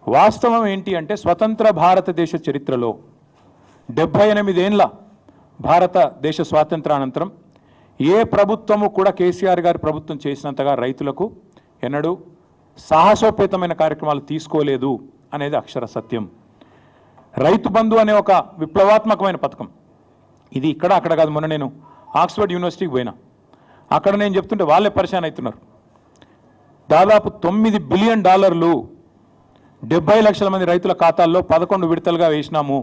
వాస్తవం ఏంటి అంటే స్వతంత్ర భారతదేశ చరిత్రలో 78 ఏళ్ల భారతదేశ స్వాతంత్రానంతరం ఏ ప్రభుత్వము కూడా కేసీఆర్ గారి ప్రభుత్వం చేసినంతగా రైతులకు ఎన్నడూ సాహసోపేతమైన కార్యక్రమాలు తీసుకోలేదు అనేది అక్షర సత్యం. రైతు బంధు అనే ఒక విప్లవాత్మకమైన పథకం ఇది ఇక్కడ అక్కడ కాదు. మొన్న నేను ఆక్స్ఫర్డ్ యూనివర్సిటీకి పోయినా, అక్కడ నేను చెప్తుంటే వాళ్ళే పరిశాన్ అవుతున్నారు. దాదాపు $9 బిలియన్ 70 లక్షల మంది రైతుల ఖాతాల్లో 11 విడతలుగా వేసినాము.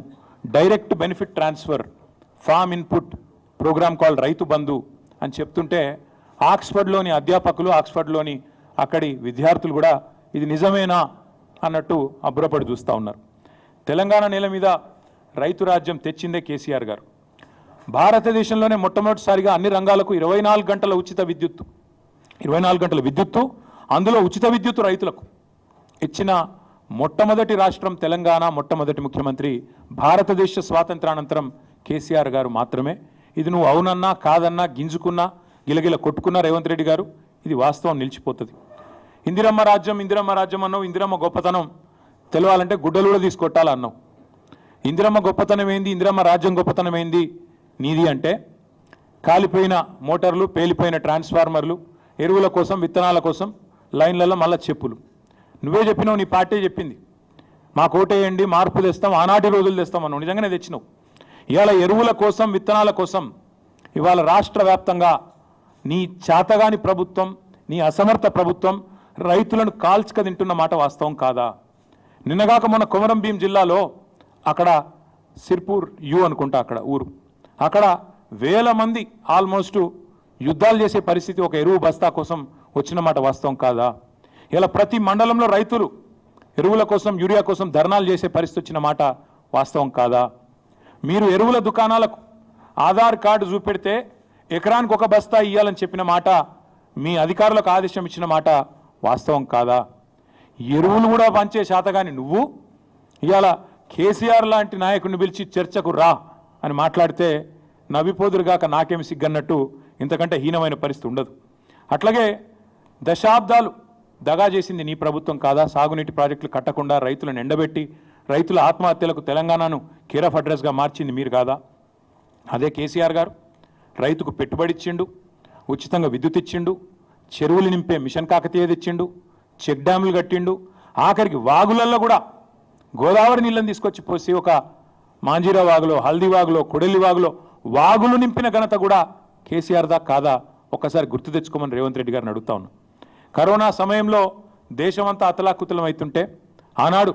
Direct benefit transfer farm input programme call Rythu Bandhu అని చెప్తుంటే ఆక్స్ఫర్డ్లోని అధ్యాపకులు, ఆక్స్ఫర్డ్లోని అక్కడి విద్యార్థులు కూడా ఇది నిజమేనా అన్నట్టు అబ్బురపడి చూస్తూ ఉన్నారు. తెలంగాణ నేల మీద రైతు రాజ్యం తెచ్చిందే కేసీఆర్ గారు. భారతదేశంలోనే మొట్టమొదటిసారిగా అన్ని రంగాలకు 24 గంటల ఉచిత విద్యుత్తు, 24 గంటల విద్యుత్తు, అందులో ఉచిత విద్యుత్తు రైతులకు ఇచ్చిన మొట్టమొదటి రాష్ట్రం తెలంగాణ, మొట్టమొదటి ముఖ్యమంత్రి భారతదేశ స్వాతంత్రానంతరం కేసీఆర్ గారు మాత్రమే. ఇది నువ్వు అవునన్నా కాదన్నా గింజుకున్నా గిలగిల కొట్టుకున్నా రేవంత్ రెడ్డి గారు, ఇది వాస్తవం నిలిచిపోతుంది. ఇందిరమ్మ రాజ్యం అన్నావు. ఇందిరమ్మ గొప్పతనం తెలవాలంటే గుడ్డలు కూడా తీసుకొట్టాలన్నావు. ఇందిరమ్మ గొప్పతనం ఏంది, ఇందిరమ్మ రాజ్యం గొప్పతనం ఏంది నీది అంటే కాలిపోయిన మోటార్లు, పేలిపోయిన ట్రాన్స్ఫార్మర్లు, ఎరువుల కోసం, విత్తనాల కోసం లైన్లలో మళ్ళా చెప్పులు. నువ్వే చెప్పినావు, నీ పార్టీ చెప్పింది, మాకు ఓటేయండి మార్పు తెస్తాం, ఆనాటి రోజులు తెస్తామన్నావు. నిజంగానే తెచ్చినావు. ఇవాళ ఎరువుల కోసం, విత్తనాల కోసం ఇవాళ రాష్ట్ర వ్యాప్తంగా నీ చేతగాని ప్రభుత్వం, నీ అసమర్థ ప్రభుత్వం రైతులను కాల్చుక తింటున్న మాట వాస్తవం కాదా? నిన్నగాక మొన్న కొమరం భీం జిల్లాలో అక్కడ సిర్పూర్ యు అనుకుంటా అక్కడ ఊరు, అక్కడ వేల మంది ఆల్మోస్ట్ యుద్ధాలు చేసే పరిస్థితి ఒక ఎరువు బస్తా కోసం వచ్చిన మాట వాస్తవం కాదా? ఇలా ప్రతి మండలంలో రైతులు ఎరువుల కోసం, యూరియా కోసం ధర్నాలు చేసే పరిస్థితి వచ్చిన మాట వాస్తవం కాదా? మీరు ఎరువుల దుకాణాలకు ఆధార్ కార్డు చూపెడితే ఎకరానికి ఒక బస్తా ఇవ్వాలని చెప్పిన మాట, మీ అధికారులకు ఆదేశం ఇచ్చిన మాట వాస్తవం కాదా? ఎరువులు కూడా పంచే శాతగాని నువ్వు ఇవాళ కేసీఆర్ లాంటి నాయకుడిని పిలిచి చర్చకు రా అని మాట్లాడితే నవ్విపోదురుగాక నాకేమి సిగ్గన్నట్టు ఇంతకంటే హీనమైన పరిస్థితి ఉండదు. అట్లాగే దశాబ్దాలు దగా చేసింది నీ ప్రభుత్వం కాదా? సాగునీటి ప్రాజెక్టులు కట్టకుండా రైతులను ఎండబెట్టి రైతుల ఆత్మహత్యలకు తెలంగాణను కేర్ ఆఫ్ అడ్రస్గా మార్చింది మీరు కాదా? అదే కేసీఆర్ గారు రైతుకు పెట్టుబడి ఇచ్చిండు, ఉచితంగా విద్యుత్ ఇచ్చిండు, చెరువులు నింపే మిషన్ కాకతీయ తెచ్చిండు, చెక్ డ్యాములు కట్టిండు, ఆఖరికి వాగులలో కూడా గోదావరి నీళ్ళని తీసుకొచ్చి పోసి ఒక మాంజీరా వాగులో, హల్దీ వాగులో, కొడెల్లి వాగులో వాగులు నింపిన ఘనత కూడా కేసీఆర్ దా కాదా? ఒక్కసారి గుర్తు తెచ్చుకోమని రేవంత్ రెడ్డి గారిని అడుగుతా ఉన్నా. కరోనా సమయంలో దేశమంతా అతలాకుతలం అవుతుంటే ఆనాడు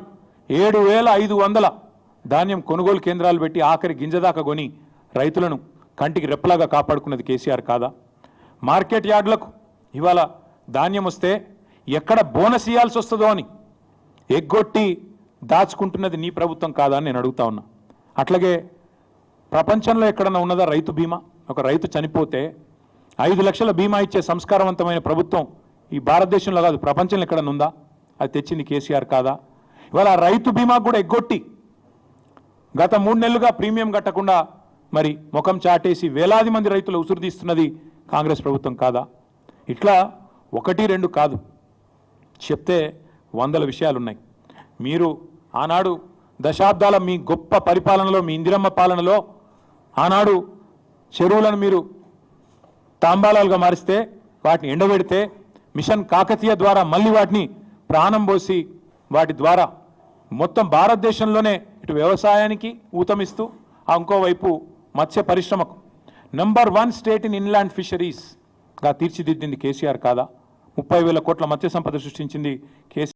7,500 ధాన్యం కొనుగోలు కేంద్రాలు పెట్టి ఆఖరి గింజదాకా కొని రైతులను కంటికి రెప్పలాగా కాపాడుకున్నది కేసీఆర్ కాదా? మార్కెట్ యార్డులకు ఇవాళ ధాన్యం వస్తే ఎక్కడ బోనస్ ఇవ్వాల్సి వస్తుందో అని ఎగ్గొట్టి దాచుకుంటున్నది నీ ప్రభుత్వం కాదా అని నేను అడుగుతా ఉన్నా. అట్లాగే ప్రపంచంలో ఎక్కడన్నా ఉన్నదా రైతు బీమా? ఒక రైతు చనిపోతే 5 లక్షల బీమా ఇచ్చే సంస్కారవంతమైన ప్రభుత్వం ఈ భారతదేశంలో కాదు ప్రపంచంలో ఎక్కడన్నా ఉందా? అది తెచ్చింది కేసీఆర్ కాదా? ఇవాళ రైతు బీమా కూడా ఎగ్గొట్టి గత 3 నెలలుగా ప్రీమియం కట్టకుండా మరి ముఖం చాటేసి వేలాది మంది రైతులు ఉసురు తీస్తున్నది కాంగ్రెస్ ప్రభుత్వం కాదా? ఇట్లా 1, 2 కాదు, చెప్తే 100 విషయాలున్నాయి. మీరు ఆనాడు దశాబ్దాల మీ గొప్ప పరిపాలనలో, మీ ఇందిరమ్మ పాలనలో ఆనాడు చెరువులను మీరు తాంబాలాలుగా మారిస్తే, వాటిని ఎండబెడితే, మిషన్ కాకతీయ ద్వారా మళ్ళీ వాటిని ప్రాణం పోసి వాటి ద్వారా మొత్తం భారతదేశంలోనే ఇటు వ్యవసాయానికి ఊతమిస్తూ ఇంకోవైపు మత్స్య పరిశ్రమకు నంబర్ 1 స్టేట్ ఇన్ ఇన్లాండ్ ఫిషరీస్గా తీర్చిదిద్దింది కేసీఆర్ కాదా? 30,000 కోట్ల మత్స్య సంపద సృష్టించింది కేసీఆర్.